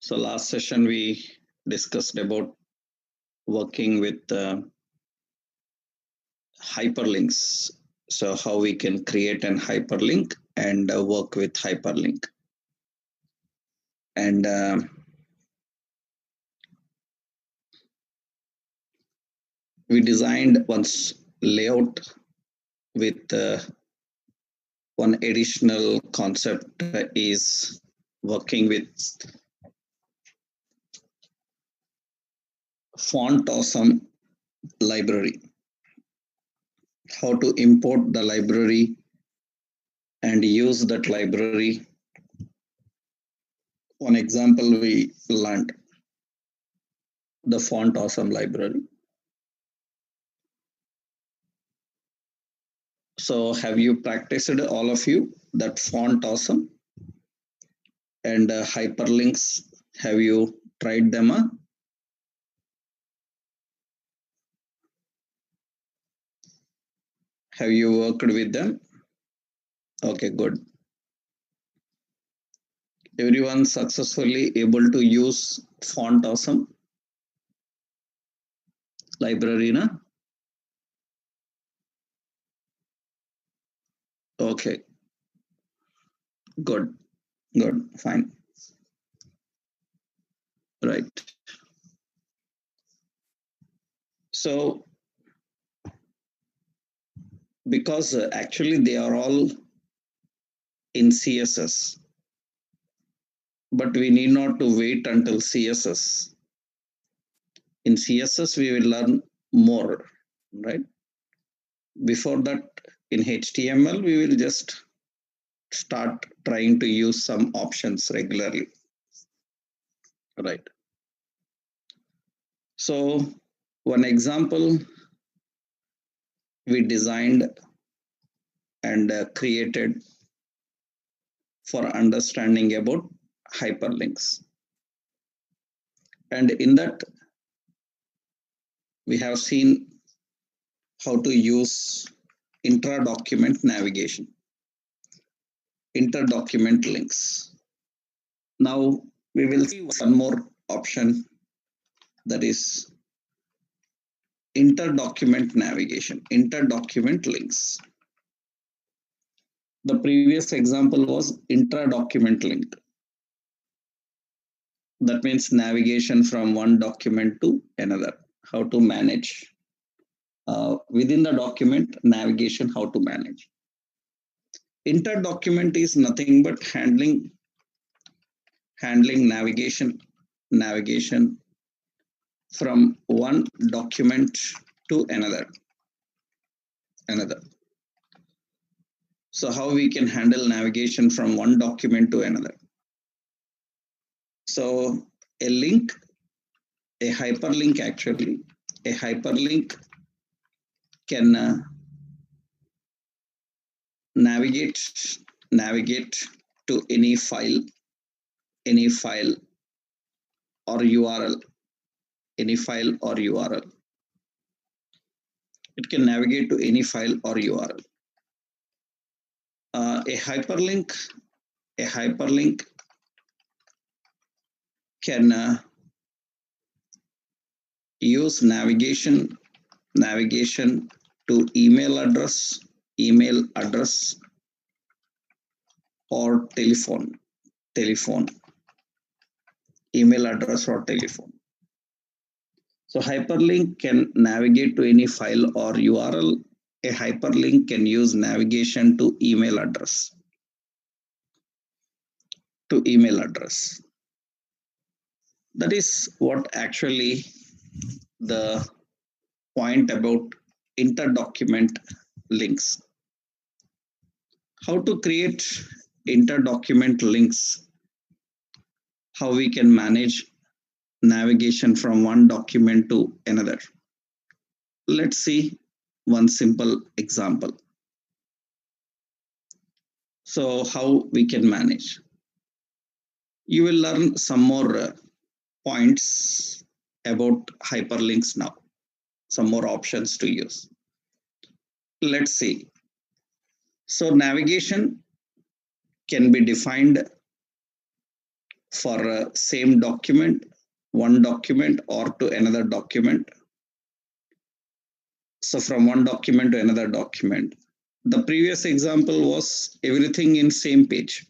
So last session we discussed about working with hyperlinks. So how we can create an hyperlink and work with hyperlink. And we designed one's layout with one additional concept is working with Font Awesome library. How to import the library and use that library. One example we learned the Font Awesome library. So have you practiced, all of you, that Font Awesome and hyperlinks? Have you tried them? Have you worked with them? Okay, good. Everyone successfully able to use Font Awesome library, na? Okay, good, fine. Right. So, because actually they are all in CSS, but we need not to wait until CSS. In CSS, we will learn more, right? Before that, in HTML, we will just start trying to use some options regularly, right? So one example we designed and created for understanding about hyperlinks. And in that, we have seen how to use intra-document navigation, inter-document links. Now we will see one more option, that is inter-document navigation, inter-document links. The previous example was intra-document link. That means navigation from one document to another, how to manage. Within the document, navigation, how to manage. Inter-document is nothing but handling navigation from one document to another. So how we can handle navigation from one document to another? So a link, a hyperlink actually, a hyperlink can navigate to any file or URL, any file or URL. It can navigate to any file or URL. A hyperlink can use navigation to email address or telephone, email address or telephone. So hyperlink can navigate to any file or URL. A hyperlink can use navigation to email address. That is what actually the point about inter-document links. How to create inter-document links, how we can manage navigation from one document to another. Let's see one simple example. So how we can manage. You will learn some more points about hyperlinks now, some more options to use. Let's see. So navigation can be defined for same document, one document or to another document. So from one document to another document. The previous example was everything in same page.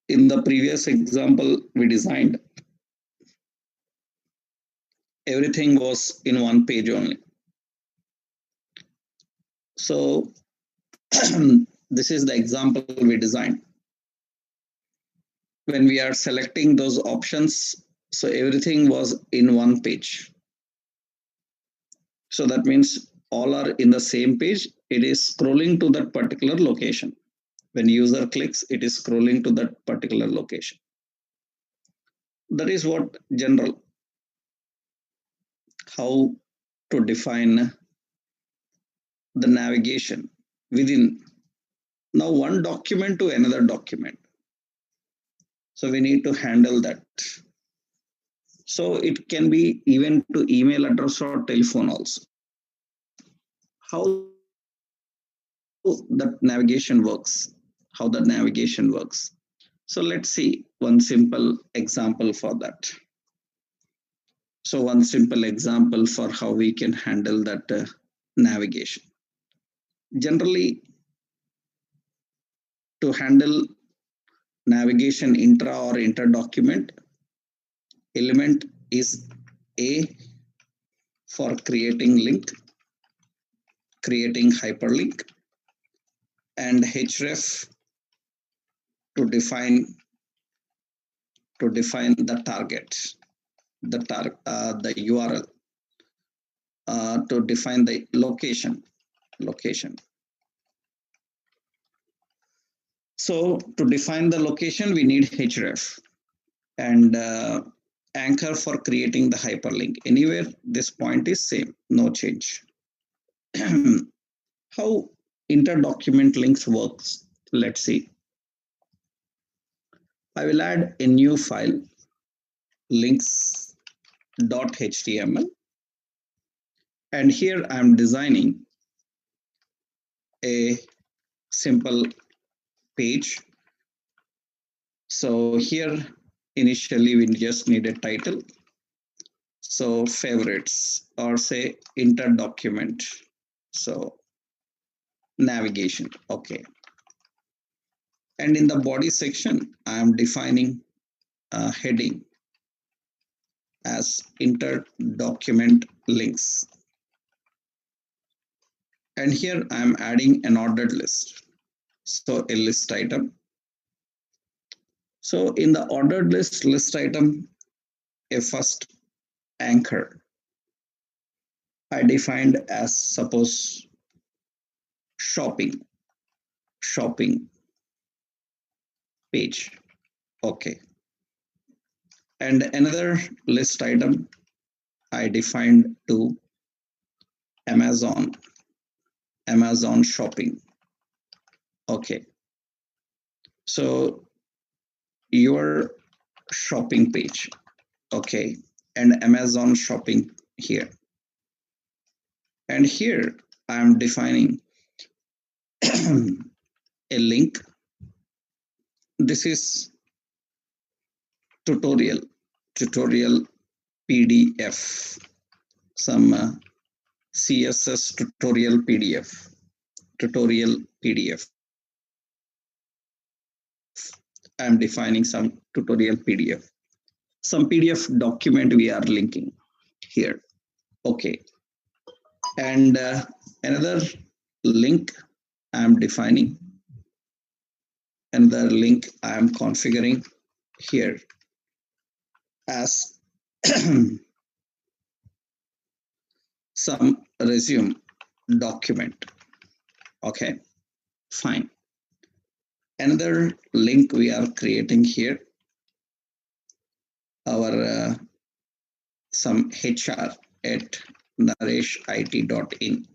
In the previous example we designed, everything was in one page only. So this is the example we designed. When we are selecting those options, so everything was in one page. So that means all are in the same page. It is scrolling to that particular location. When user clicks, it is scrolling to that particular location. That is what general, how to define the navigation within now one document to another document. So we need to handle that. So it can be even to email address or telephone also. How that navigation works, how the navigation works. So let's see one simple example for that. So one simple example for how we can handle that navigation. Generally, to handle navigation intra or inter document, element is A for creating link, creating hyperlink, and href to define the target, the URL, to define the location. So to define the location, we need href, and anchor for creating the hyperlink. Anywhere this point is same, no change. How inter-document links works, let's see. I will add a new file, links.html, and here I am designing a simple page. So here initially we just need a title. So favorites, or say inter-document. So navigation, okay. And in the body section, I am defining a heading as inter-document links. And here I am adding an ordered list. So a list item. So in the ordered list item, a first anchor I defined as suppose shopping page. Okay. And another list item I defined to Amazon shopping. Okay. So your shopping page. Okay. And Amazon shopping here. And here I am defining a link. This is tutorial PDF, some CSS tutorial PDF. I am defining some tutorial PDF. Some PDF document we are linking here. Okay. And another link I am defining. Another link I am configuring here as some resume document. Okay, fine. Another link we are creating here, our some HR at nareshit.in.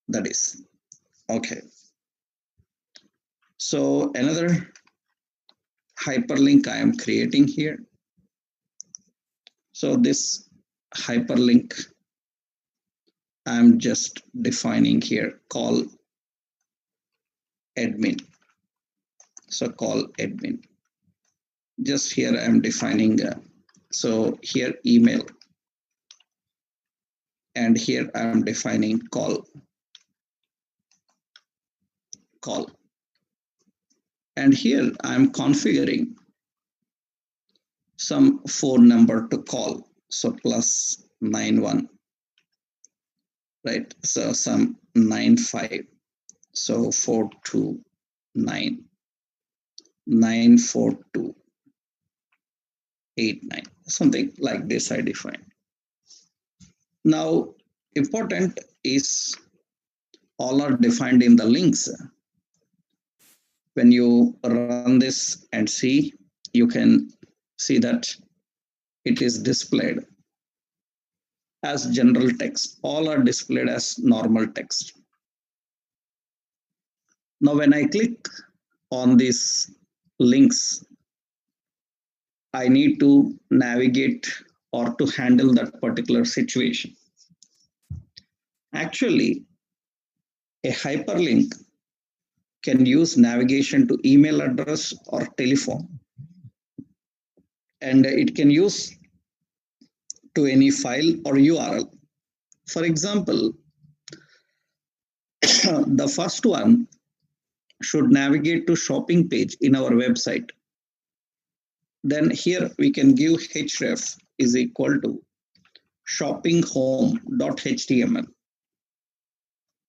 That is okay. So another hyperlink I am creating here. So this hyperlink I'm just defining here, call admin. So call admin. Just here I am defining, so here email, and here I am defining call. And here I am configuring some phone number to call. So +91, right? So some 95. So 429 94289, something like this I define. Now, important is all are defined in the links. When you run this and see, you can see that it is displayed as general text. All are displayed as normal text. Now, when I click on these links, I need to navigate or to handle that particular situation. Actually, a hyperlink can use navigation to email address or telephone, and it can use to any file or URL. For example, the first one should navigate to shopping page in our website. Then here we can give href is equal to shoppinghome.html.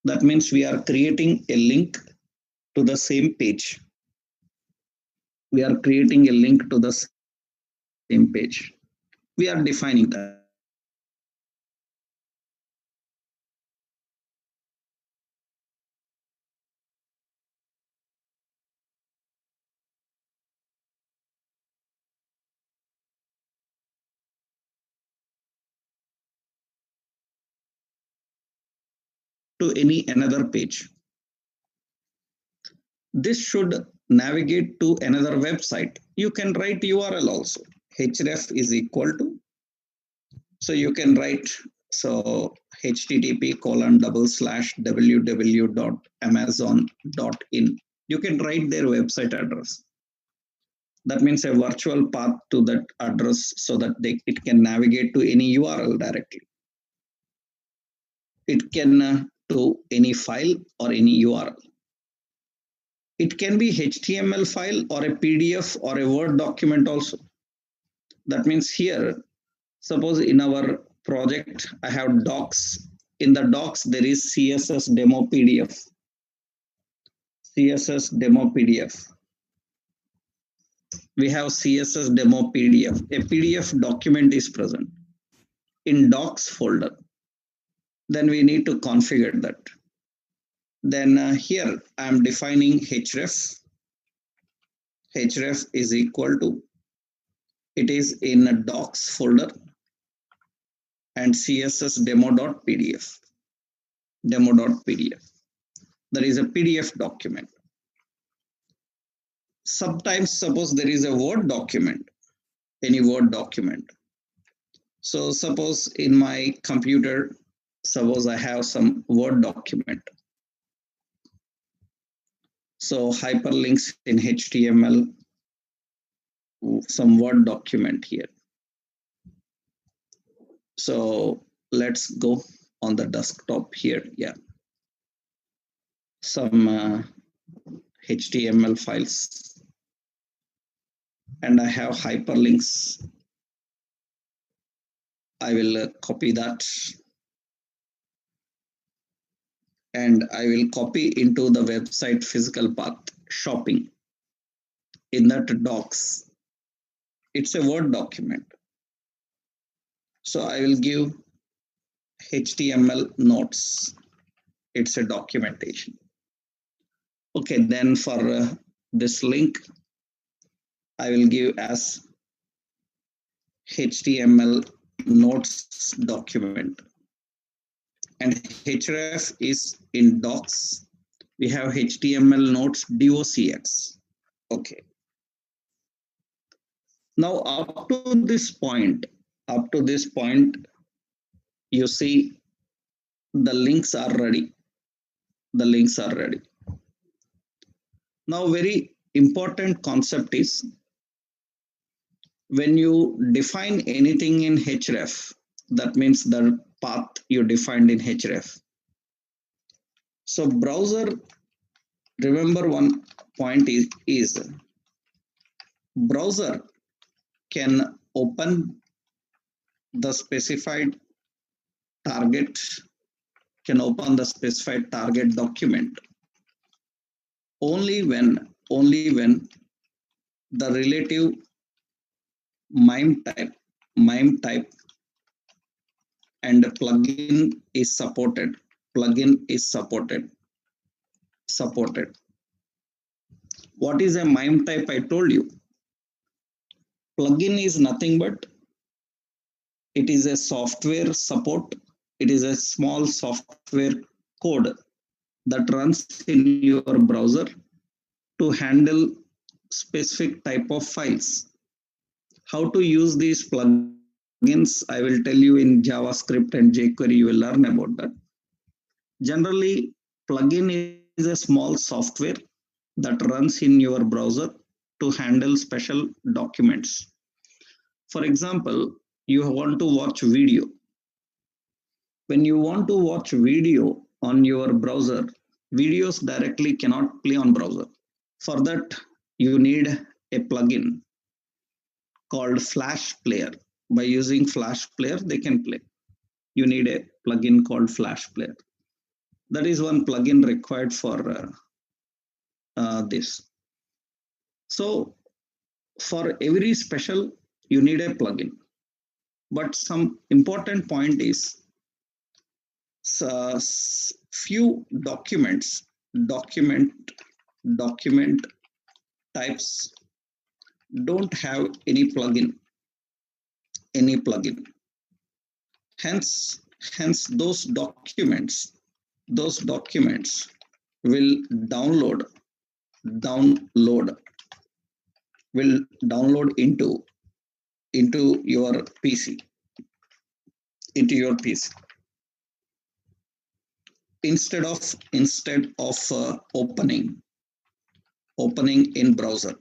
That means we are creating a link to the same page. We are creating a link to the same page. We are defining that. To any another page. This should navigate to another website. You can write URL also. href is equal to, so you can write, so http://www.amazon.in. You can write their website address. That means a virtual path to that address so that it can navigate to any URL directly. It can to any file or any URL. It can be HTML file or a PDF or a Word document also. That means here, suppose in our project, I have docs. In the docs, there is CSS demo PDF. CSS demo PDF. We have CSS demo PDF. A PDF document is present in docs folder. Then we need to configure that. Then here I am defining href. Href is equal to, it is in a docs folder and CSS demo.pdf. Demo.pdf. There is a PDF document. Sometimes suppose there is a Word document, any Word document. So suppose in my computer, suppose I have some Word document. So hyperlinks in HTML, some Word document here. So let's go on the desktop here. Yeah. Some HTML files. And I have hyperlinks. I will copy that. And I will copy into the website physical path, shopping. In that docs, it's a Word document. So I will give HTML notes. It's a documentation. Okay, then for this link, I will give as HTML notes document. And href is in docs. We have HTML notes docx. Okay. Now up to this point, you see the links are ready. The links are ready. Now very important concept is when you define anything in href, that means the path you defined in href. So browser, remember one point is browser can open the specified target, can open the specified target document only when the relative MIME type and plugin is supported. What is a MIME type? I told you. Plugin is nothing but it is a software support. It is a small software code that runs in your browser to handle specific type of files. How to use these plugins, I will tell you in JavaScript and jQuery, you will learn about that. Generally, plugin is a small software that runs in your browser to handle special documents. For example, you want to watch video. When you want to watch video on your browser, videos directly cannot play on browser. For that, you need a plugin called Flash Player. By using Flash Player, they can play. You need a plugin called Flash Player. That is one plugin required for this. So for every special, you need a plugin. But some important point is few document types don't have any plugin. Hence those documents will download into your PC, instead of opening in browser.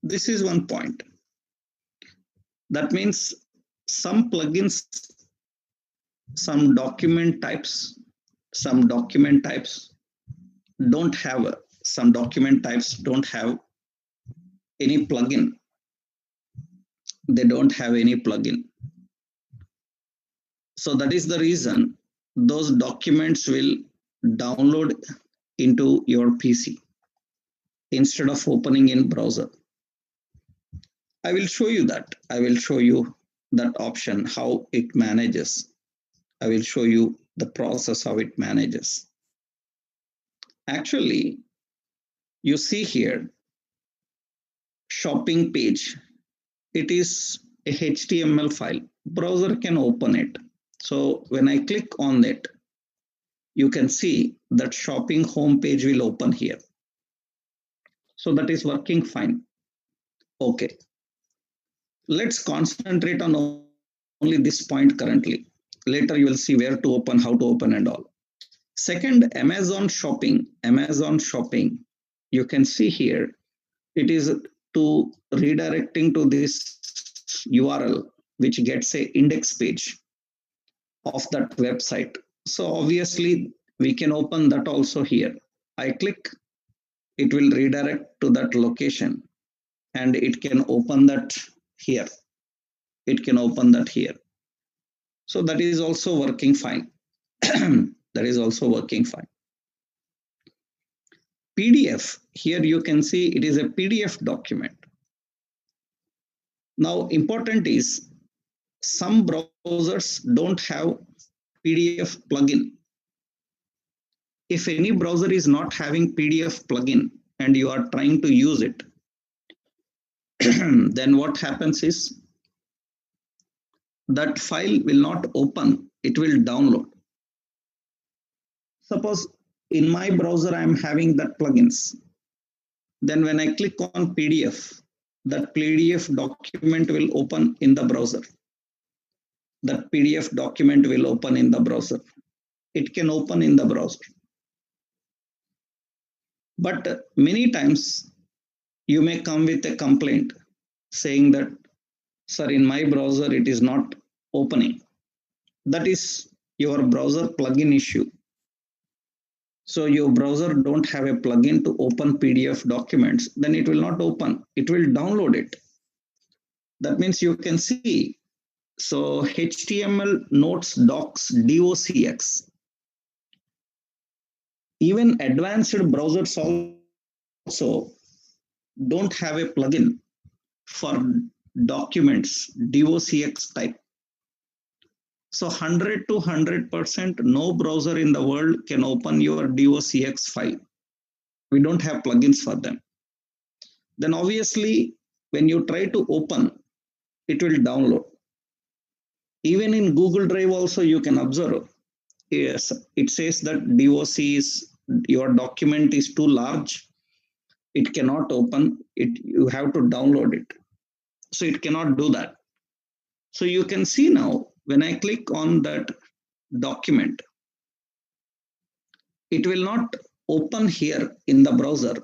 This is one point. That means some plugins, some document types don't have any plugin. They don't have any plugin. So that is the reason those documents will download into your PC instead of opening in browser. I will show you that option, how it manages. I will show you the process, how it manages. Actually, you see here, shopping page. It is a HTML file. Browser can open it. So when I click on it, you can see that shopping homepage will open here. So that is working fine. Okay. Let's concentrate on only this point currently. Later you will see where to open, how to open and all. Second, Amazon shopping. You can see here, it is to redirecting to this URL, which gets a index page of that website. So obviously we can open that also here. I click, it will redirect to that location and it can open that here. So that is also working fine. PDF, here you can see it is a PDF document. Now important is some browsers don't have PDF plugin. If any browser is not having PDF plugin and you are trying to use it, then what happens is that file will not open, it will download. Suppose in my browser I am having that plugins. Then when I click on PDF, that PDF document will open in the browser. That PDF document will open in the browser. It can open in the browser. But many times you may come with a complaint saying that, sir, in my browser, it is not opening. That is your browser plugin issue. So your browser don't have a plugin to open PDF documents, then it will not open. It will download it. That means you can see. So HTML notes docs docx. Even advanced browsers also don't have a plugin for documents docx type. So 100 to 100%, no browser in the world can open your docx file. We don't have plugins for them. Then obviously, when you try to open, it will download. Even in Google Drive also you can observe. Yes, it says that doc is, your document is too large. It cannot open it. You have to download it. So it cannot do that. So you can see now, when I click on that document, it will not open here in the browser.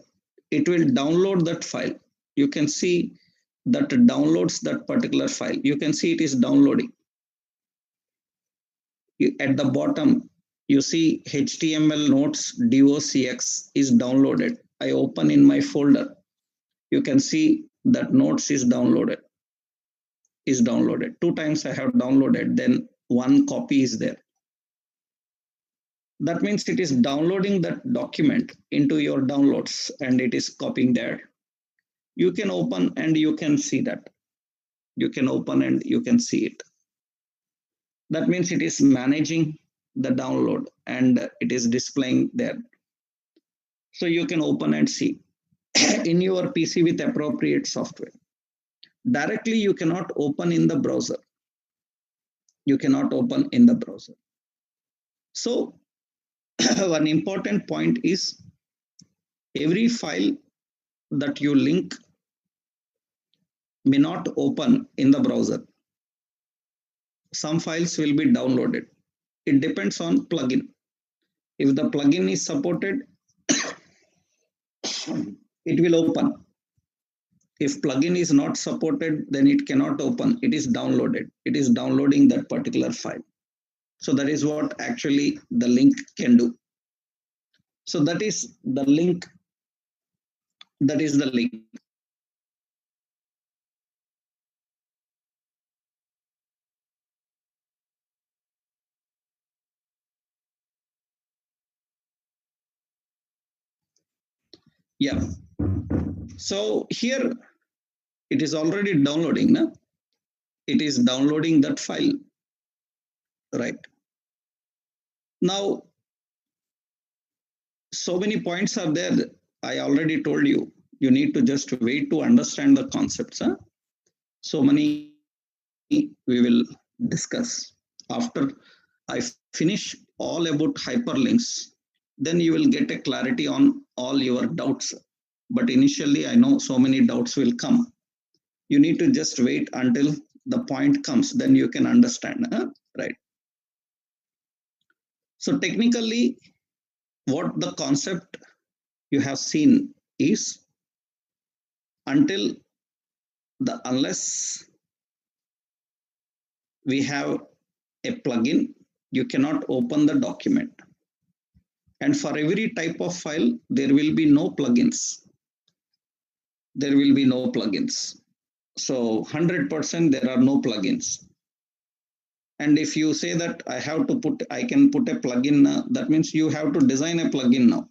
It will download that file. You can see that it downloads that particular file. You can see it is downloading. At the bottom, you see HTML notes docx is downloaded. I open in my folder. You can see that notes is downloaded. Two times I have downloaded, then one copy is there. That means it is downloading that document into your downloads and it is copying there. You can open and you can see that. You can open and you can see it. That means it is managing the download and it is displaying there. So you can open and see in your PC with appropriate software. Directly you cannot open in the browser. You cannot open in the browser. So one important point is, every file that you link may not open in the browser. Some files will be downloaded. It depends on plugin. If the plugin is supported, it will open. If plugin is not supported, then it cannot open. It is downloaded. It is downloading that particular file. So that is what actually the link can do. So that is the link. That is the link. Yeah. So here it is already downloading. No? It is downloading that file. Right. Now, so many points are there. I already told you. You need to just wait to understand the concepts. Huh? So many we will discuss. After I finish all about hyperlinks, then you will get a clarity on all your doubts. But initially, I know so many doubts will come. You need to just wait until the point comes, then you can understand. Huh? Right. So technically, what the concept you have seen is, unless we have a plugin, you cannot open the document. And for every type of file, there will be no plugins. There will be no plugins. So 100% there are no plugins. And if you say that I can put a plugin now, that means you have to design a plugin now.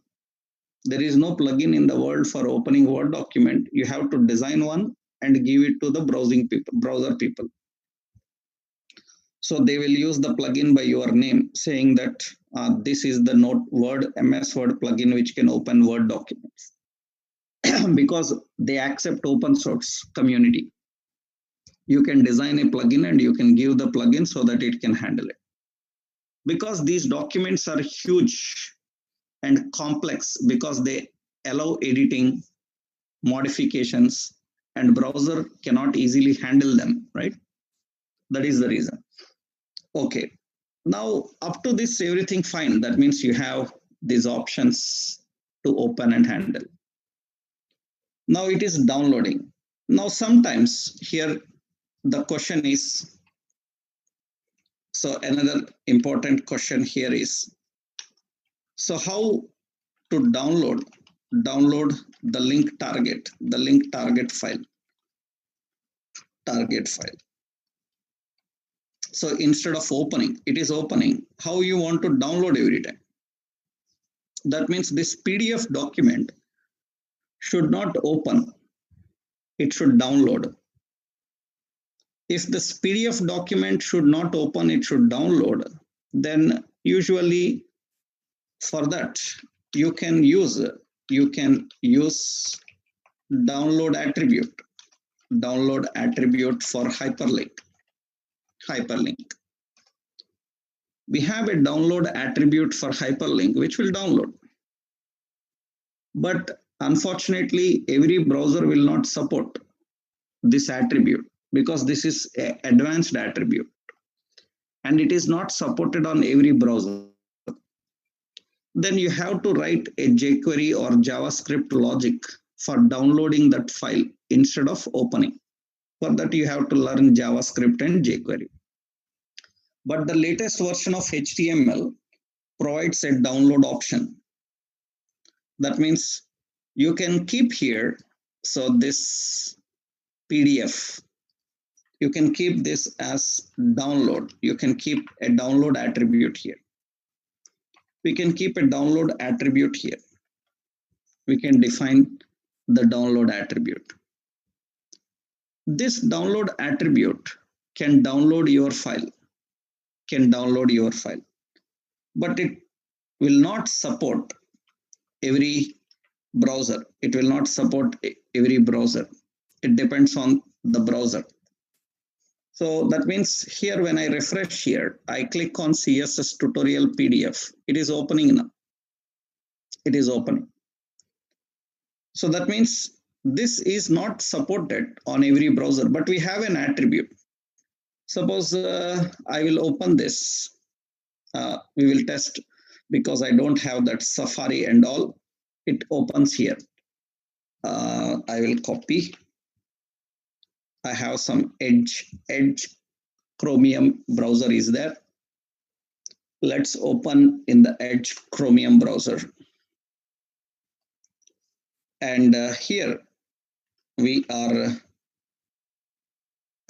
There is no plugin in the world for opening Word document. You have to design one and give it to the browser people. So they will use the plugin by your name, saying that this is the MS Word plugin which can open Word documents. Because they accept open source community. You can design a plugin and you can give the plugin so that it can handle it. Because these documents are huge and complex, because they allow editing, modifications, and browser cannot easily handle them, right? That is the reason. Okay. Now, up to this, everything fine. That means you have these options to open and handle. Now it is downloading. Now sometimes here the question is, so another important question here is, so how to download the link target file. So instead of opening, it is opening. How you want to download every time? That means this PDF document should not open, it should download. If this PDF document should not open, it should download, then usually for that you can use download attribute for hyperlink. We have a download attribute for hyperlink which will download, but unfortunately every browser will not support this attribute because this is an advanced attribute and it is not supported on every browser. Then you have to write a jQuery or JavaScript logic for downloading that file instead of opening. For that you have to learn JavaScript and jQuery. But the latest version of HTML provides a download option. That means you can keep here, so this PDF, you can keep this as download. You can keep a download attribute here. We can keep a download attribute here. We can define the download attribute. This download attribute can download your file, but it will not support every browser. It will not support every browser. It depends on the browser. So that means here when I refresh here, I click on CSS tutorial PDF. It is opening now. It is opening. So that means this is not supported on every browser, but we have an attribute. Suppose I will open this. We will test because I don't have that Safari and all. It opens here. I will copy. I have some Edge Chromium browser is there. Let's open in the Edge Chromium browser. And here we are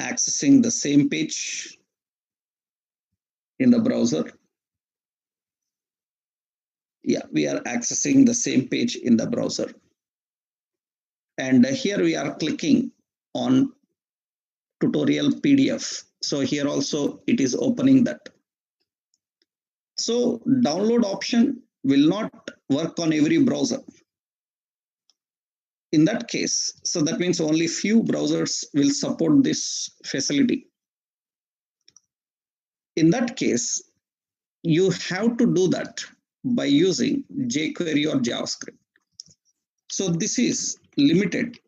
accessing the same page in the browser. Yeah, we are accessing the same page in the browser. And here we are clicking on tutorial PDF. So here also it is opening that. So download option will not work on every browser. In that case, so that means only few browsers will support this facility. In that case, you have to do that by using jQuery or JavaScript. So this is limited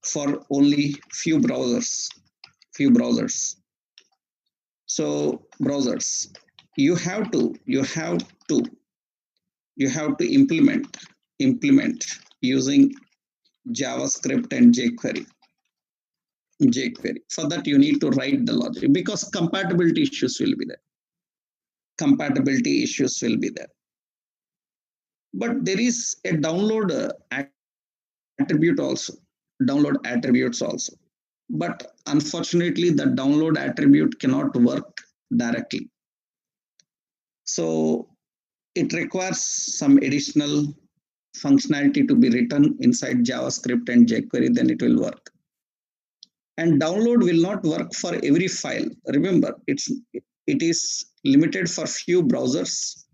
for only few browsers. So browsers, you have to implement using JavaScript and jQuery. For that you need to write the logic because compatibility issues will be there. But there is a download attributes also. But unfortunately, the download attribute cannot work directly. So it requires some additional functionality to be written inside JavaScript and jQuery, then it will work. And download will not work for every file. Remember, it is limited for few browsers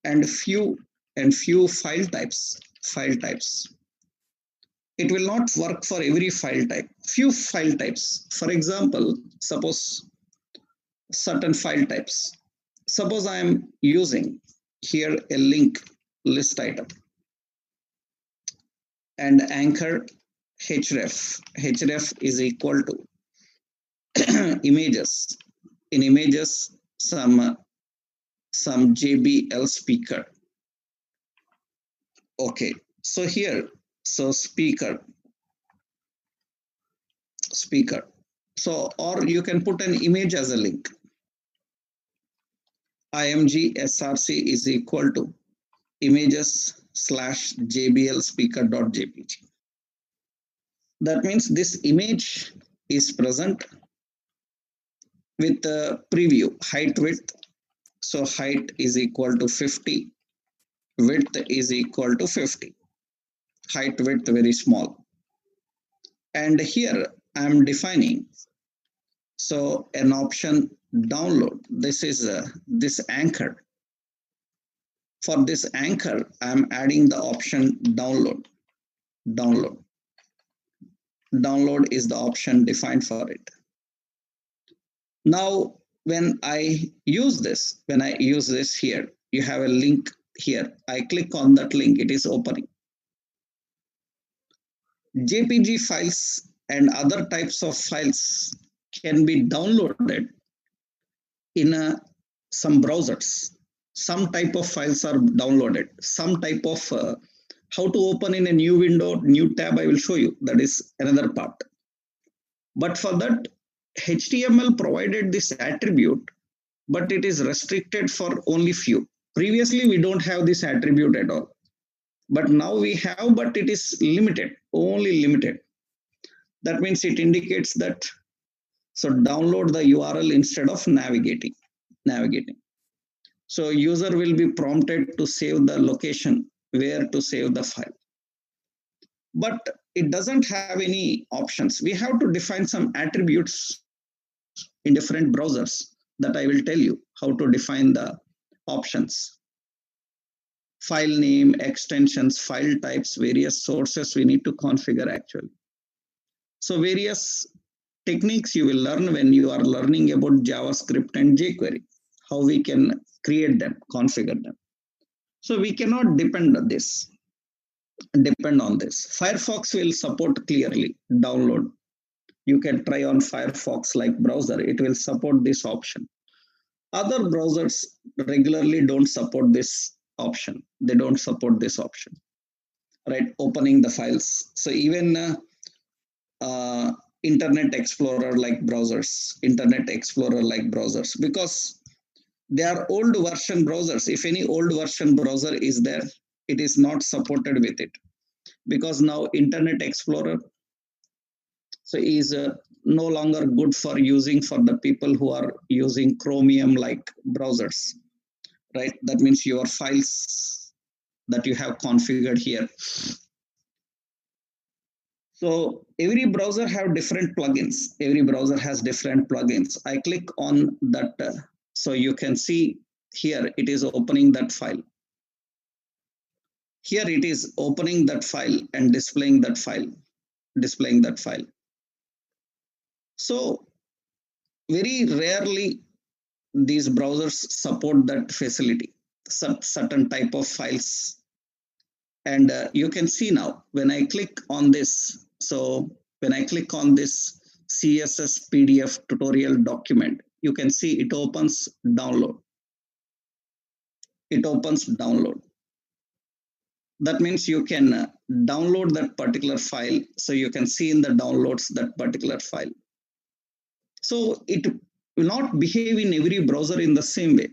and few file types. It will not work for every file type. Few file types. For example, suppose certain file types. Suppose I am using here a link list item and anchor href. Href is equal to images. In images, some JBL speaker. Okay, so here So speaker. So, or you can put an image as a link. img src is equal to images/jbl speaker.jpg. That means this image is present with the preview height width. So height is equal to 50, width is equal to 50. Height width very small. And here I am defining so an option download. This is this anchor. For this anchor, I am adding the option download. Download. Download is the option defined for it. Now, when I use this here, you have a link here. I click on that link, it is opening. JPG files and other types of files can be downloaded in some browsers. Some type of files are downloaded. Some type of how to open in a new window, new tab, I will show you. That is another part. But for that, HTML provided this attribute, but it is restricted for only few. Previously, we don't have this attribute at all. But now we have, but it is limited, only limited. That means it indicates that, so download the URL instead of navigating. So user will be prompted to save the location where to save the file. But it doesn't have any options. We have to define some attributes in different browsers that I will tell you how to define the options. File name, extensions, file types, various sources we need to configure actually. So various techniques you will learn when you are learning about JavaScript and jQuery, how we can create them, configure them. So we cannot depend on this. Firefox will support clearly download. You can try on Firefox like browser, it will support this option. Other browsers regularly don't support this option. They don't support this option, right? Opening the files. So even Internet Explorer like browsers, because they are old version browsers. If any old version browser is there, it is not supported with it, because now Internet Explorer so is no longer good for using for the people who are using Chromium like browsers, right? That means your files that you have configured here. So every browser have different plugins. Every browser has different plugins. I click on that. So you can see here it is opening that file. Here it is opening that file and displaying that file. So very rarely these browsers support that facility, certain type of files. And you can see now when I click on this, so when I click on this CSS PDF tutorial document, you can see it opens download. That means you can download that particular file. So you can see in the downloads that particular file. So it will not behave in every browser in the same way.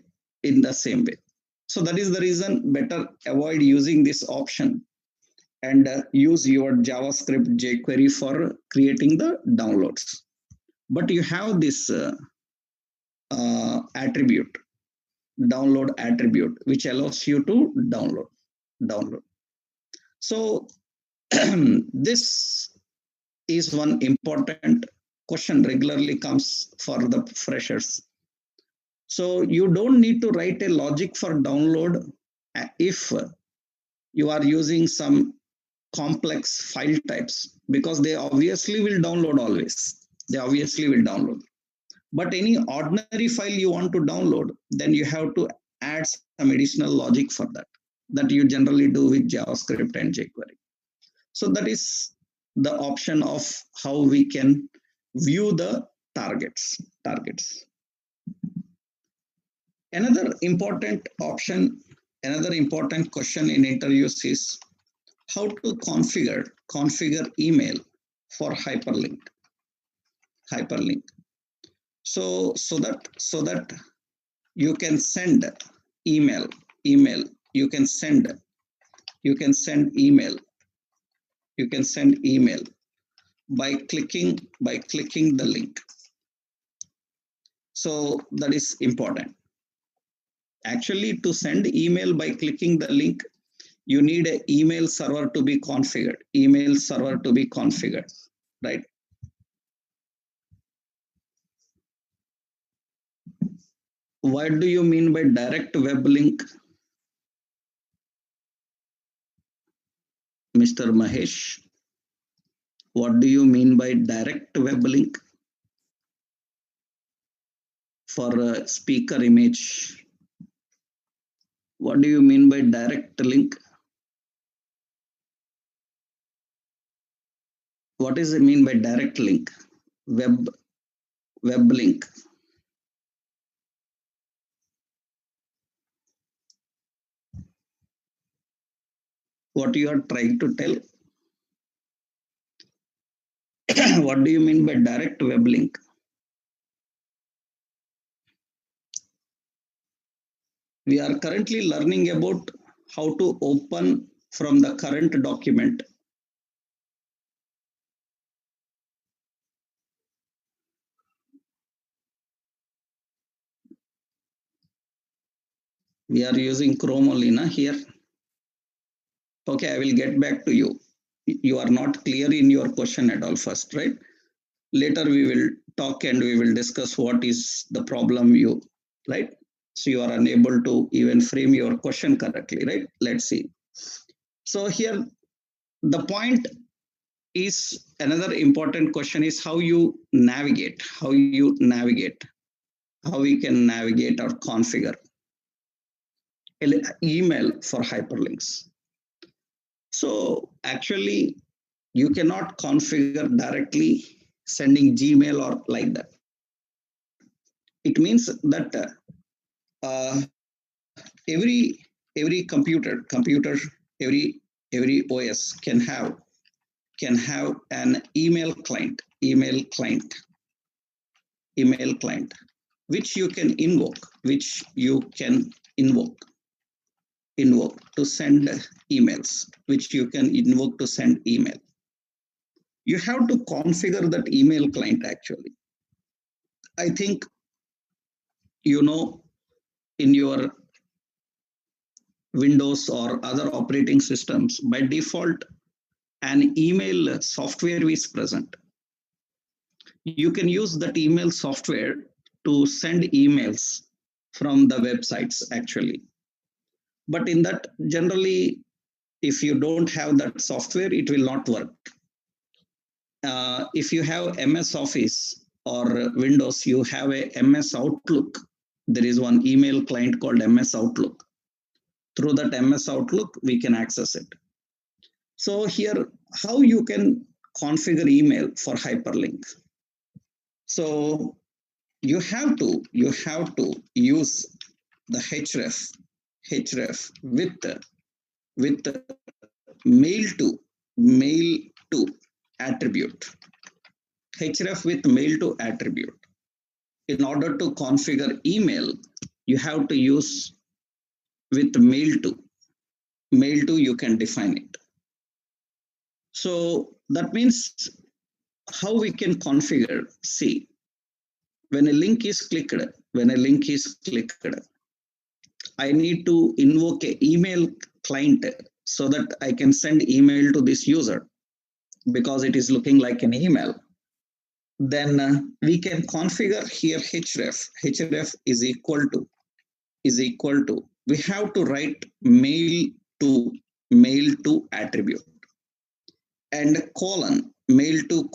So that is the reason better avoid using this option and use your JavaScript jQuery for creating the downloads. But you have this attribute, download attribute, which allows you to download. So this is one important question regularly comes for the freshers. So you don't need to write a logic for download if you are using some complex file types, because they obviously will download always. But any ordinary file you want to download, then you have to add some additional logic for that you generally do with JavaScript and jQuery. So that is the option of how we can view the targets. Another important question in interviews is how to configure email for hyperlink. So that you can send email. You can send email. You can send email by clicking the link. So that is important. Actually, to send email by clicking the link, you need an email server to be configured. Right? What do you mean by direct web link, Mr. Mahesh? What do you mean by direct web link for a speaker image? What do you mean by direct link? What does it mean by direct link? Web link. What you are trying to tell? What do you mean by direct web link? We are currently learning about how to open from the current document. We are using Chrome only here. Okay, I will get back to you. You are not clear in your question at all first, right? Later we will talk and we will discuss what is the problem you, right? So you are unable to even frame your question correctly, right? Let's see. So here the point is, another important question is how you navigate, how we can navigate or configure email for hyperlinks. So actually you cannot configure directly sending Gmail or like that. It means that every computer, every OS can have an email client, which you can invoke to send emails, You have to configure that email client actually. I think in your Windows or other operating systems, by default, an email software is present. You can use that email software to send emails from the websites actually. But in that, generally, if you don't have that software, it will not work. If you have MS Office or Windows, you have a MS Outlook. There is one email client called MS Outlook. Through that MS Outlook, we can access it. So here, how you can configure email for hyperlink. So you have to use the href with mail to attribute. Href with mail to attribute. In order to configure email, you have to use with mail to. Mail to, you can define it. So that means how we can configure. See, when a link is clicked, I need to invoke an email client so that I can send email to this user because it is looking like an email. Then we can configure here href. Href is equal to. We have to write mail to attribute and mail to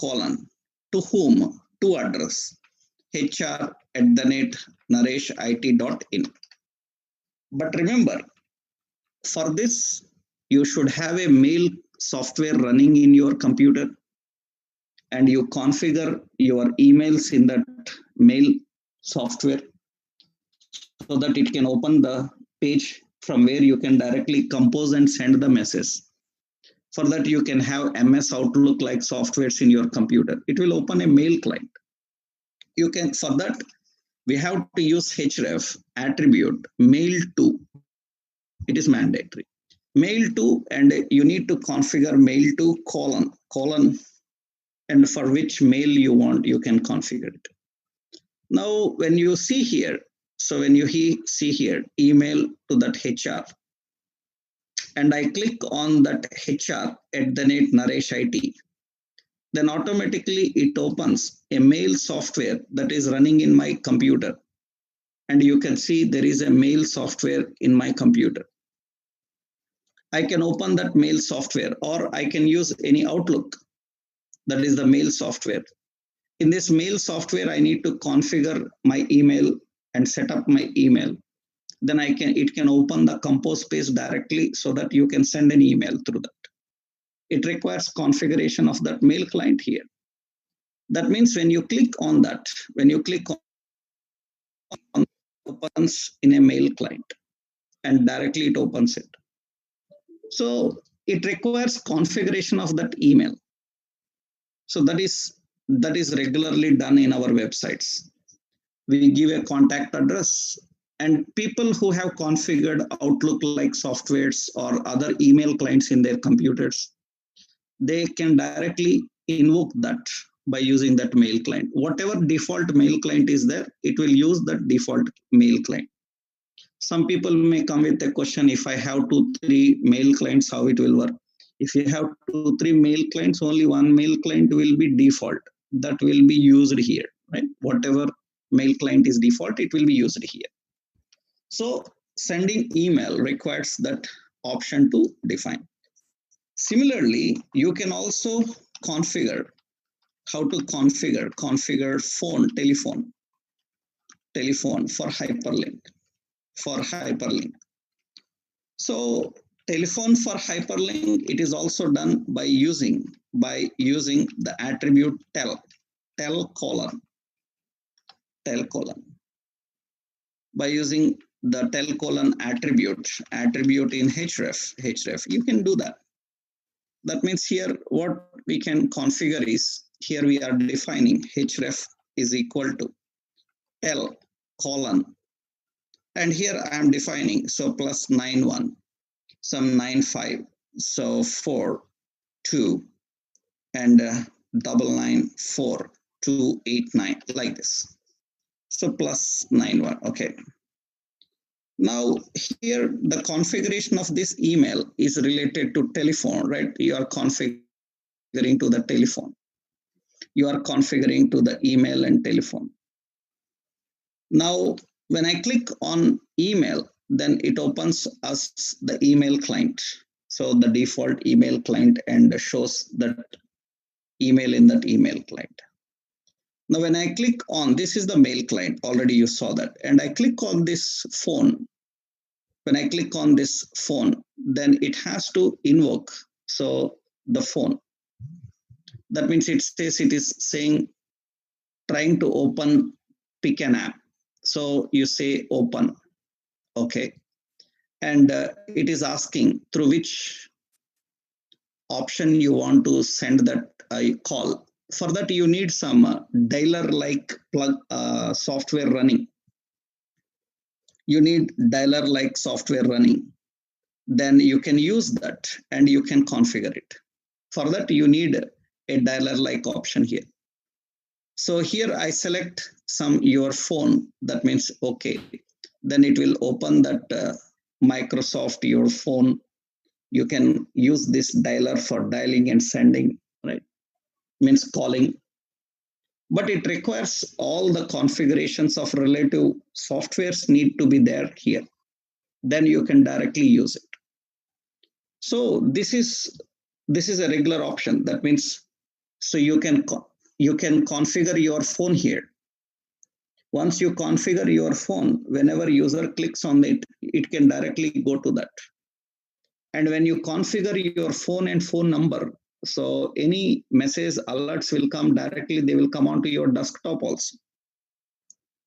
whom, to address hr@nareshit.in. But remember, for this, you should have a mail software running in your computer and you configure your emails in that mail software so that it can open the page from where you can directly compose and send the message. For that, you can have MS Outlook like softwares in your computer. It will open a mail client. You can, for that, we have to use href attribute mail to. It is mandatory. Mail to, and you need to configure mail to colon, and for which mail you want, you can configure it. Now, when you see here, so when you see here, email to that HR, and I click on that HR @Naresh IT, then automatically it opens a mail software that is running in my computer. And you can see there is a mail software in my computer. I can open that mail software, or I can use any Outlook. That is the mail software. In this mail software, I need to configure my email and set up my email. Then it can open the compose page directly so that you can send an email through that. It requires configuration of that mail client here. That means when you click on that, when you click on it opens in a mail client, and directly it opens it. So it requires configuration of that email. So that is regularly done in our websites. We give a contact address, and people who have configured Outlook like softwares or other email clients in their computers, they can directly invoke that by using that mail client. Whatever default mail client is there, it will use that default mail client. Some people may come with a question, if I have 2-3 mail clients, how it will work? If you have 2-3 mail clients, only one mail client will be default. That will be used here, right? Whatever mail client is default, it will be used here. So sending email requires that option to define. Similarly, you can also configure how to configure telephone for hyperlink. So telephone for hyperlink, it is also done by using the attribute tel colon. By using the tel colon attribute in href, you can do that. That means here what we can configure is, here we are defining href is equal to tel colon, and here I am defining, so plus 91, some 95, so 4, 2, and 994, 289, like this. So plus 91, okay. Now here the configuration of this email is related to telephone, right? You are configuring to the telephone. You are configuring to the email and telephone. Now, when I click on email, then it opens us the email client. So the default email client, and shows that email in that email client. Now, when I click on, this is the mail client, already you saw that, and I click on this phone. When I click on this phone, then it has to invoke, so the phone. That means it says, it is saying, trying to open, pick an app. So you say open, okay. And it is asking through which option you want to send that call. For that, you need some dialer-like software running. You need dialer-like software running. Then you can use that and you can configure it. For that, you need a dialer-like option here. So here I select your phone. That means okay. Then it will open that Microsoft your phone. You can use this dialer for dialing and sending, right? Means calling. But it requires all the configurations of relative softwares need to be there here. Then you can directly use it. So this is a regular option. That means, so you can configure your phone here. Once you configure your phone, whenever user clicks on it, it can directly go to that. And when you configure your phone and phone number, so any message alerts will come directly, they will come onto your desktop also.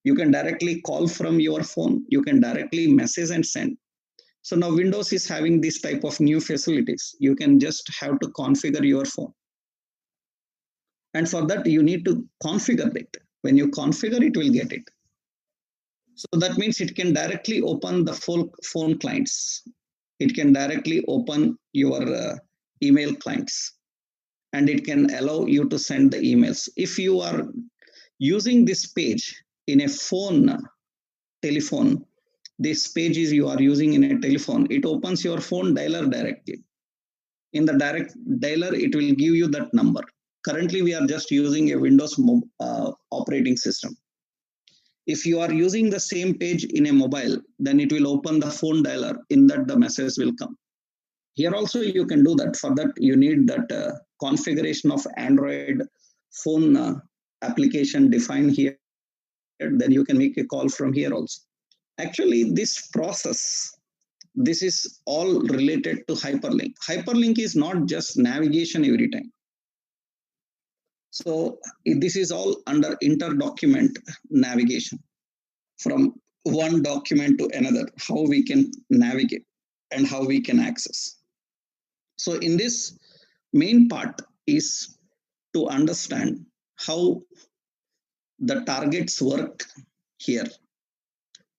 You can directly call from your phone, you can directly message and send. So now Windows is having this type of new facilities. You can just have to configure your phone. And for that, you need to configure it. When you configure, it will get it. So that means it can directly open the full phone clients. It can directly open your email clients. And it can allow you to send the emails. If you are using this page in a telephone, this page is you are using in a telephone, it opens your phone dialer directly. In the direct dialer, it will give you that number. Currently, we are just using a Windows operating system. If you are using the same page in a mobile, then it will open the phone dialer. In that, the message will come. Here also, you can do that. For that, you need that configuration of Android phone application defined here. Then you can make a call from here also. Actually, this process, this is all related to hyperlink. Hyperlink is not just navigation every time. So this is all under inter-document navigation from one document to another, how we can navigate and how we can access. So in this main part is to understand how the targets work here.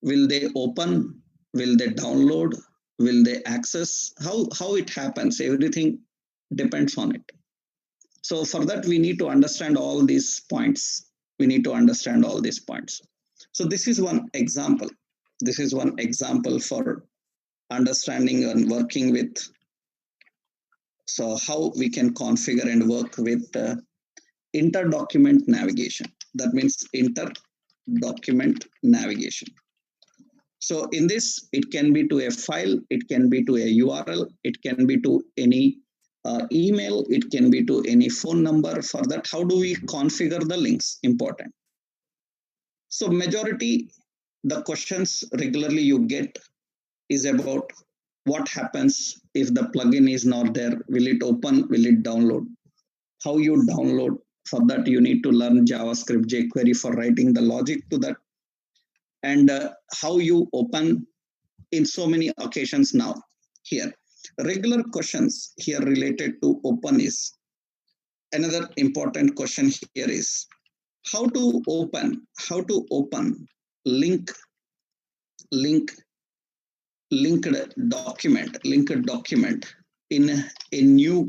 Will they open? Will they download? Will they access? How it happens? Everything depends on it. So for that, we need to understand all these points. We need to understand all these points. So this is one example. This is one example for understanding and working with. So how we can configure and work with inter-document navigation. That means inter-document navigation. So in this, it can be to a file, it can be to a URL, it can be to any email, it can be to any phone number. For that, how do we configure the links? Important. So majority, the questions regularly you get is about what happens if the plugin is not there. Will it open? Will it download? How you download? For that, you need to learn JavaScript, jQuery for writing the logic to that. And how you open in so many occasions now. Here, regular questions here related to open is, another important question here is, how to open linked document in a new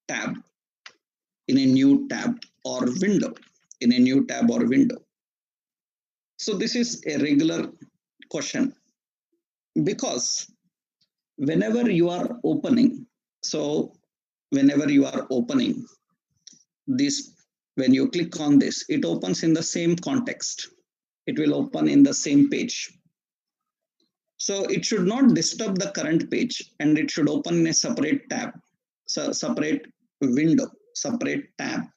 tab, or window, So this is a regular question, because whenever you are opening this, when you click on this, it opens in the same context. It will open in the same page. So it should not disturb the current page, and it should open in a separate tab, separate window, separate tab.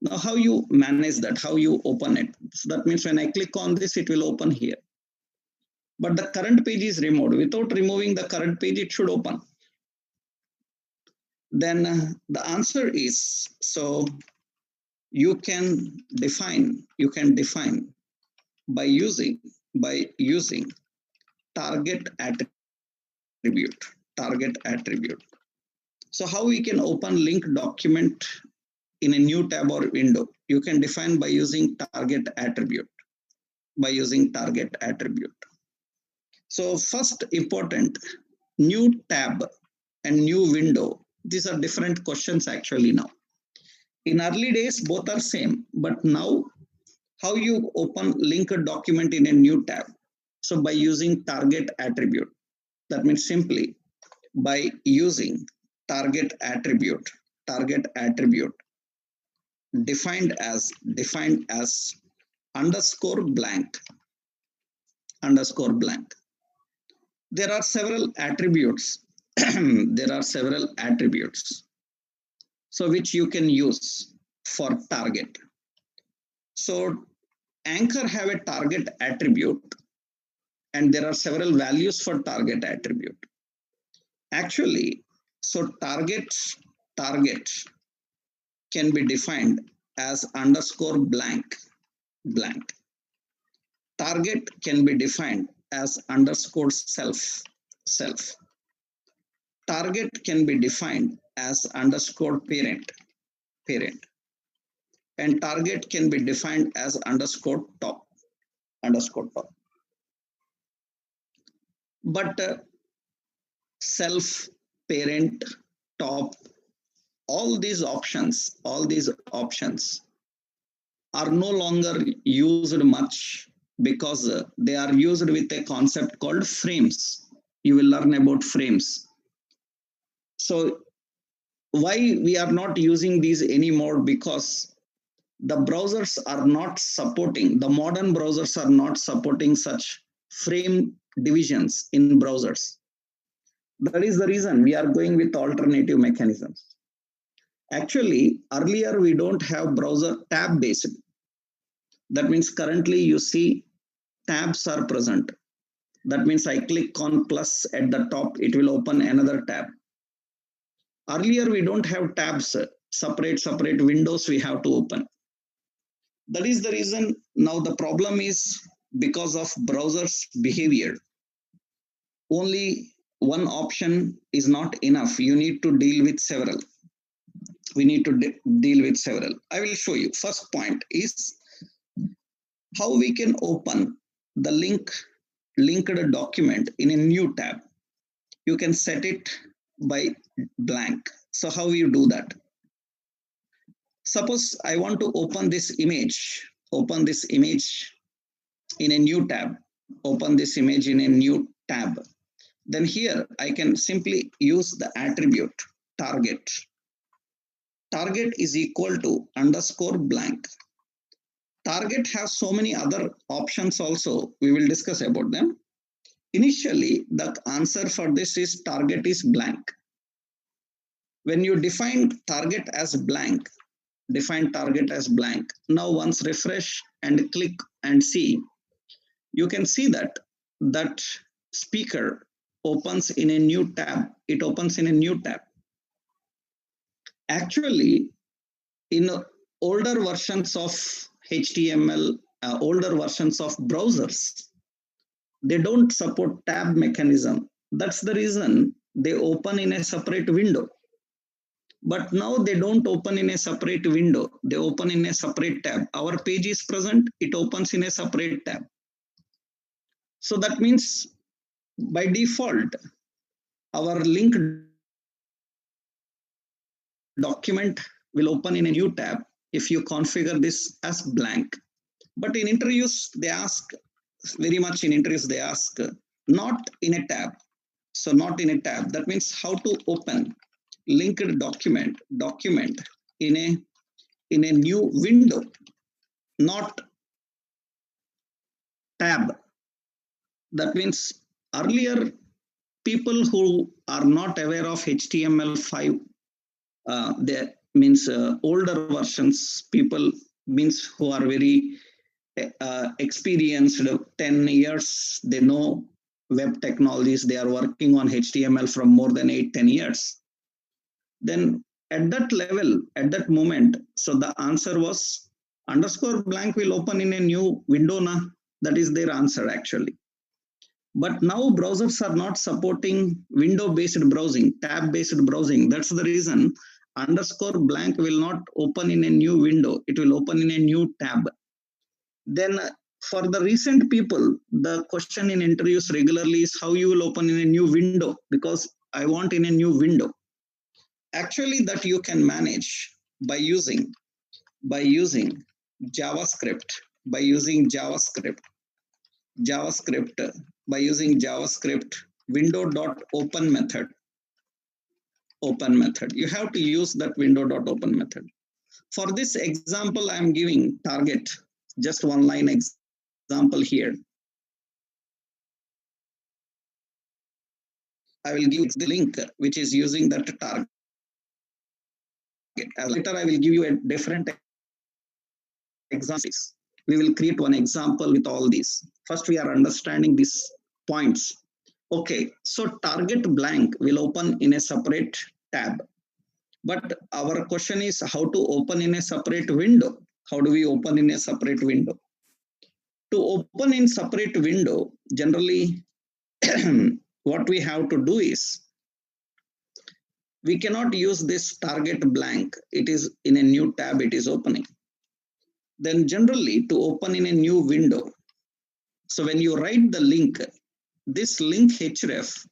Now, how you manage that, how you open it? So that means when I click on this, it will open here. But the current page is removed. Without removing the current page, it should open. Then the answer is, so you can define by using target attribute. So how we can open linked document in a new tab or window? You can define by using target attribute. So first important, new tab and new window. These are different questions actually now. In early days, both are same, but now how you open linked document in a new tab? So by using target attribute. That means simply by using target attribute defined as underscore blank. There are several attributes. So which you can use for target. So Anchor have a target attribute, and there are several values for target attribute. Actually, so target can be defined as underscore blank. Target can be defined as underscore self. self. Target can be defined as underscore parent, and target can be defined as underscore top. But self, parent, top, all these options are no longer used much because they are used with a concept called frames. You will learn about frames. So why we are not using these anymore? Because the browsers are not supporting, the modern browsers are not supporting such frame divisions in browsers. That is the reason we are going with alternative mechanisms. Actually, earlier we don't have browser tab based. That means currently you see tabs are present. That means I click on plus at the top, it will open another tab. Earlier we don't have tabs, separate windows we have to open. That is the reason now the problem is because of browser's behavior. Only one option is not enough. You need to deal with several. We need to deal with several. I will show you. First point is how we can open the linked document in a new tab. You can set it by blank. So how you do that? Suppose I want to open this image in a new tab, open this image in a new tab. Then here I can simply use the attribute target. Target is equal to underscore blank. Target has so many other options also. We will discuss about them. Initially, the answer for this is target is blank. When you define target as blank, now once refresh and click and see, you can see that speaker opens in a new tab. It opens in a new tab. Actually, in older versions of HTML, older versions of browsers, they don't support tab mechanism. That's the reason they open in a separate window. But now they don't open in a separate window. They open in a separate tab. Our page is present, it opens in a separate tab. So that means by default, our link document will open in a new tab if you configure this as blank. But in interviews, they ask, not in a tab. So not in a tab. That means how to open linked document in a new window, not tab. That means earlier people who are not aware of HTML5, they means older versions, people means who are very experienced, 10 years, they know web technologies, they are working on HTML from more than 8-10 years. Then at that level, at that moment, so the answer was underscore blank will open in a new window. That is their answer actually. But now browsers are not supporting window-based browsing, tab-based browsing. That's the reason underscore blank will not open in a new window. It will open in a new tab. Then for the recent people, the question in interviews regularly is how you will open in a new window, because I want in a new window. Actually, that you can manage by using JavaScript, by using window.open method. You have to use that window.open method. For this example, I am giving target, just one line example here. I will give the link which is using that target. Later, I will give you a different examples. We will create one example with all these. First, we are understanding these points. Okay, so target blank will open in a separate tab. But our question is how to open in a separate window. How do we open in a separate window? To open in separate window, generally what we have to do is, we cannot use this target blank. It is in a new tab, it is opening. Then generally to open in a new window, so when you write the link, this link href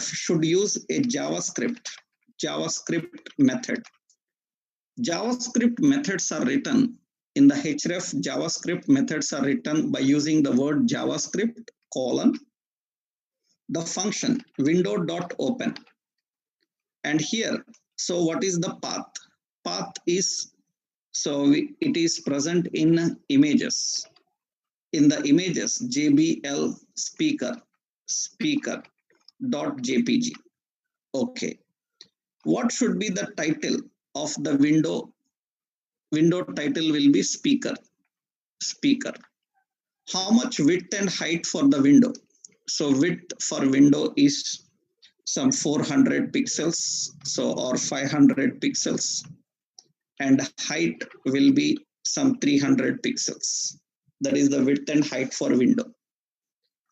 should use a JavaScript method. JavaScript methods are written in the href. JavaScript methods are written by using the word JavaScript colon the function window.open. And here, so what is the path? Path is, so it is present in images. In the images, JBL speaker.jpg. Okay. What should be the title of the window? Window title will be speaker. How much width and height for the window? So width for window is some 400 pixels, so or 500 pixels, and height will be some 300 pixels. That is the width and height for window.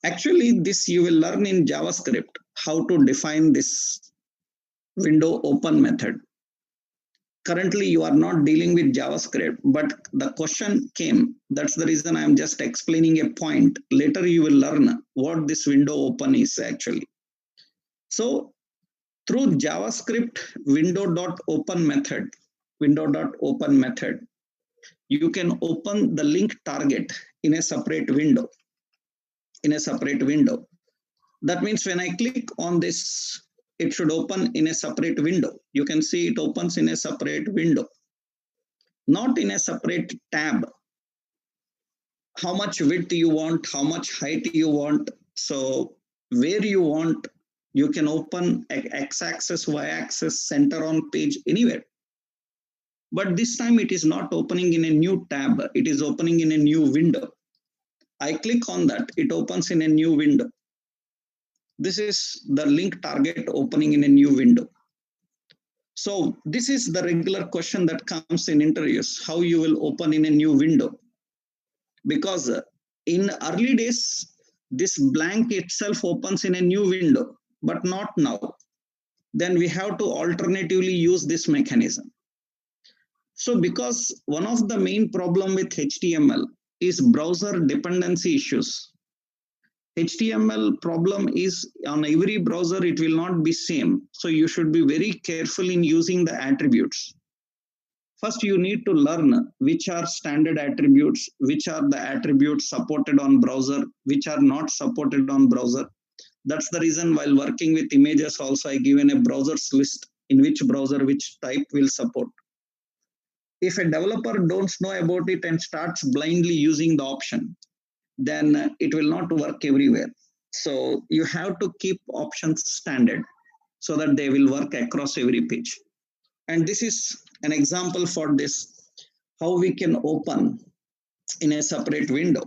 Actually, this you will learn in JavaScript how to define this window open method. Currently, you are not dealing with JavaScript, but the question came. That's the reason I am just explaining a point. Later, you will learn what this window open is actually. So through JavaScript window.open method, you can open the link target in a separate window. That means when I click on this, it should open in a separate window. You can see it opens in a separate window, not in a separate tab. How much width you want, how much height you want, so where you want, you can open x-axis, y-axis, center on page, anywhere. But this time it is not opening in a new tab, it is opening in a new window. I click on that, it opens in a new window. This is the link target opening in a new window. So this is the regular question that comes in interviews, how you will open in a new window. Because in early days, this blank itself opens in a new window, but not now. Then we have to alternatively use this mechanism. So because one of the main problem with HTML is browser dependency issues. HTML problem is on every browser, it will not be same. So you should be very careful in using the attributes. First, you need to learn which are standard attributes, which are the attributes supported on browser, which are not supported on browser. That's the reason while working with images also I given a browsers list in which browser which type will support. If a developer don't know about it and starts blindly using the option, then it will not work everywhere. So you have to keep options standard so that they will work across every page. And this is an example for this, how we can open in a separate window,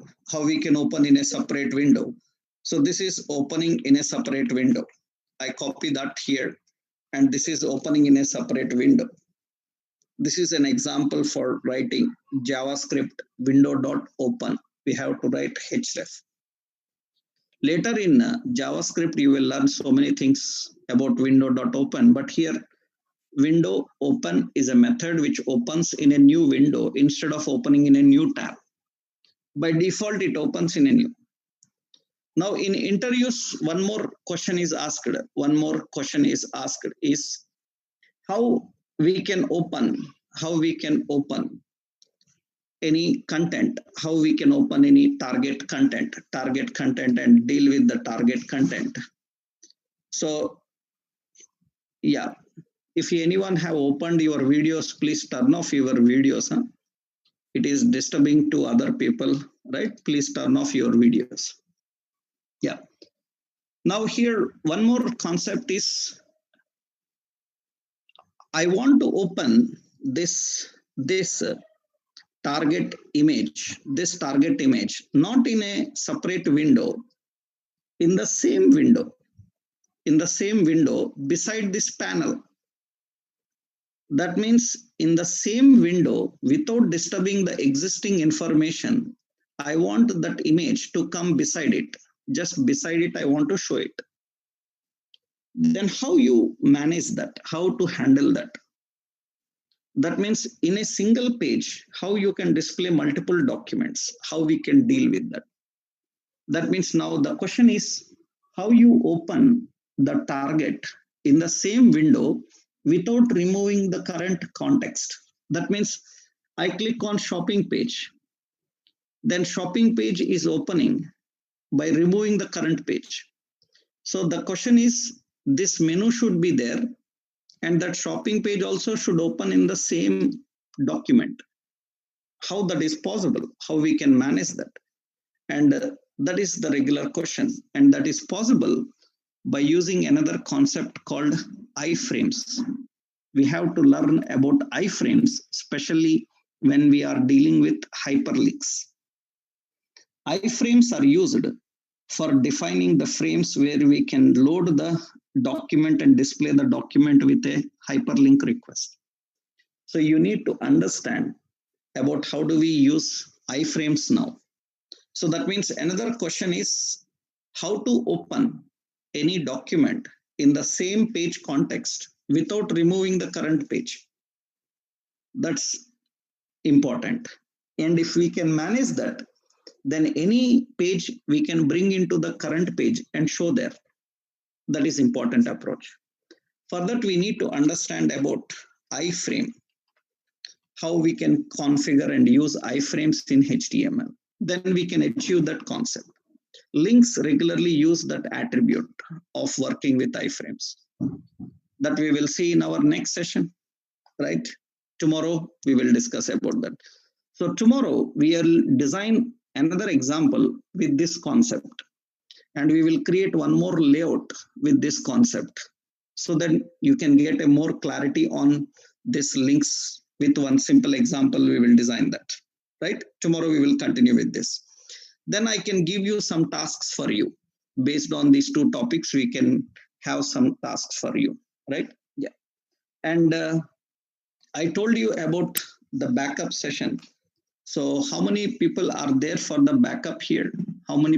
So this is opening in a separate window. I copy that here, and this is opening in a separate window. This is an example for writing JavaScript window.open. We have to write href. Later in JavaScript, you will learn so many things about window.open, but here window open is a method which opens in a new window instead of opening in a new tab. By default, it opens in a new. Now in interviews, one more question is asked is how we can open any content, how we can open any target content and deal with the target content. So yeah, if anyone have opened your videos, please turn off your videos. It is disturbing to other people, right? Please turn off your videos. Yeah. Now here, one more concept is, I want to open this target image, not in a separate window, in the same window, beside this panel. That means in the same window, without disturbing the existing information, I want that image to come beside it. just beside it, I want to show it. Then how you manage that, how to handle that? That means in a single page, how you can display multiple documents, how we can deal with that. That means now the question is how you open the target in the same window without removing the current context. That means I click on shopping page, then shopping page is opening by removing the current page. So the question is, this menu should be there and that shopping page also should open in the same document. How that is possible, how we can manage that? And that is the regular question, and that is possible by using another concept called iframes. We have to learn about iframes, especially when we are dealing with hyperlinks. Iframes are used for defining the frames where we can load the document and display the document with a hyperlink request. So you need to understand about how do we use iframes now. So that means another question is how to open any document in the same page context without removing the current page. That's important. And if we can manage that, then any page we can bring into the current page and show there. That is important approach. For that, we need to understand about iframe, how we can configure and use iframes in HTML. Then we can achieve that concept. Links regularly use that attribute of working with iframes. That we will see in our next session, right? Tomorrow we will discuss about that. So tomorrow we will design another example with this concept, and we will create one more layout with this concept, so that you can get a more clarity on this links. With one simple example, we will design that, right? Tomorrow we will continue with this. Then I can give you some tasks for you. Based on these two topics, we can have some tasks for you, right? Yeah. And I told you about the backup session. So how many people are there for the backup here? How many